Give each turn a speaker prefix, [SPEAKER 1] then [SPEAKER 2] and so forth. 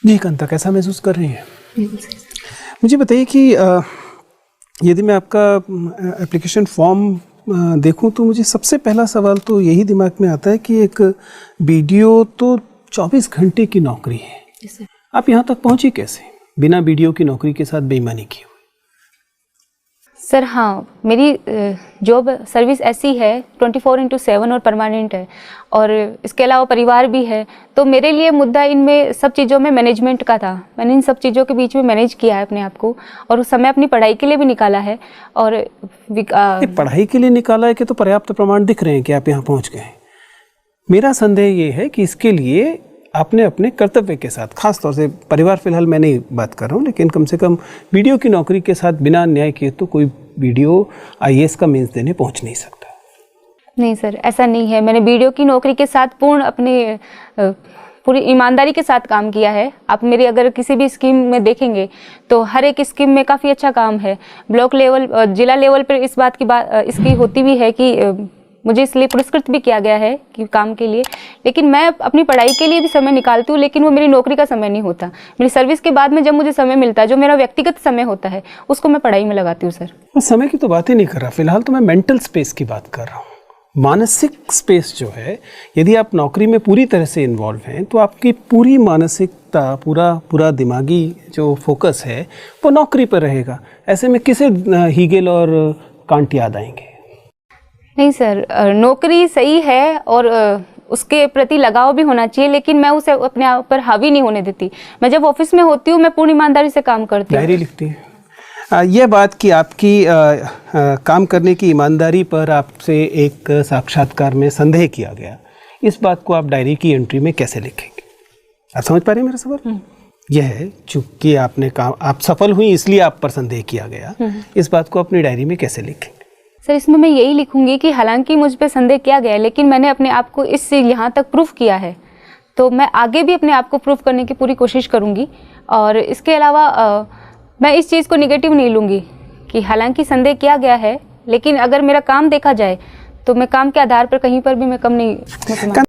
[SPEAKER 1] जी कांता, कैसा महसूस कर रही हैं? मुझे बताइए कि यदि मैं आपका एप्लीकेशन फॉर्म देखूं तो मुझे सबसे पहला सवाल तो यही दिमाग में आता है कि एक बीडीओ तो 24 घंटे की नौकरी है। आप यहाँ तक पहुँची कैसे बिना बीडीओ की नौकरी के साथ बेईमानी की हुई?
[SPEAKER 2] सर हाँ, मेरी जॉब सर्विस ऐसी है 24/7 और परमानेंट है, और इसके अलावा परिवार भी है। तो मेरे लिए मुद्दा इनमें सब चीज़ों में मैनेजमेंट का था। मैंने इन सब चीज़ों के बीच में मैनेज किया है अपने आप को, और उस समय अपनी पढ़ाई के लिए भी निकाला है। और
[SPEAKER 1] पढ़ाई के लिए निकाला है कि तो पर्याप्त प्रमाण दिख रहे हैं कि आप यहाँ पहुँच गए हैं। मेरा संदेह ये है कि इसके लिए आपने अपने कर्तव्य के साथ, खास तौर से परिवार, फिलहाल मैं नहीं बात कर रहा हूँ, लेकिन कम से कम बीडीओ की नौकरी के साथ बिना अन्याय किए तो कोई बीडीओ आईएएस का मेंस देने पहुँच नहीं सकता।
[SPEAKER 2] नहीं सर, ऐसा नहीं है। मैंने बीडीओ की नौकरी के साथ पूरी ईमानदारी के साथ काम किया है। आप मेरी अगर किसी भी स्कीम में देखेंगे तो हर एक स्कीम में काफ़ी अच्छा काम है। ब्लॉक लेवल, जिला लेवल पर इस बात इसकी होती भी है कि मुझे इसलिए पुरस्कृत भी किया गया है कि काम के लिए। लेकिन मैं अपनी पढ़ाई के लिए भी समय निकालती हूँ, लेकिन वो मेरी नौकरी का समय नहीं होता। मेरी सर्विस के बाद में जब मुझे समय मिलता है, जो मेरा व्यक्तिगत समय होता है, उसको मैं पढ़ाई में लगाती हूँ। सर
[SPEAKER 1] मैं समय की तो बात ही नहीं कर रहा, फिलहाल तो मैं मेंटल स्पेस की बात कर रहा हूँ। मानसिक स्पेस जो है, यदि आप नौकरी में पूरी तरह से इन्वॉल्व हैं तो आपकी पूरी मानसिकता, पूरा दिमागी जो फोकस है वो नौकरी पर रहेगा। ऐसे में किसे हीगेल और कांट याद आएंगे?
[SPEAKER 2] नहीं सर, नौकरी सही है और उसके प्रति लगाव भी होना चाहिए, लेकिन मैं उसे अपने आप पर हावी नहीं होने देती। मैं जब ऑफिस में होती हूँ, मैं पूरी ईमानदारी से काम करती हूँ।
[SPEAKER 1] डायरी लिखती है। यह बात कि आपकी काम करने की ईमानदारी पर आपसे एक साक्षात्कार में संदेह किया गया, इस बात को आप डायरी की एंट्री में कैसे लिखेंगे? आप समझ पा रहे हैं मेरा सवाल? यह है, चूंकि आपने काम, आप सफल हुई इसलिए आप पर संदेह किया गया, इस बात को अपनी डायरी में कैसे लिखेंगे?
[SPEAKER 2] सर इसमें मैं यही लिखूंगी कि हालांकि मुझ पे संदेह किया गया है, लेकिन मैंने अपने आप को इससे यहाँ तक प्रूफ किया है, तो मैं आगे भी अपने आप को प्रूफ करने की पूरी कोशिश करूंगी। और इसके अलावा मैं इस चीज़ को निगेटिव नहीं लूँगी कि हालांकि संदेह किया गया है, लेकिन अगर मेरा काम देखा जाए तो मैं काम के आधार पर कहीं पर भी मैं कम नहीं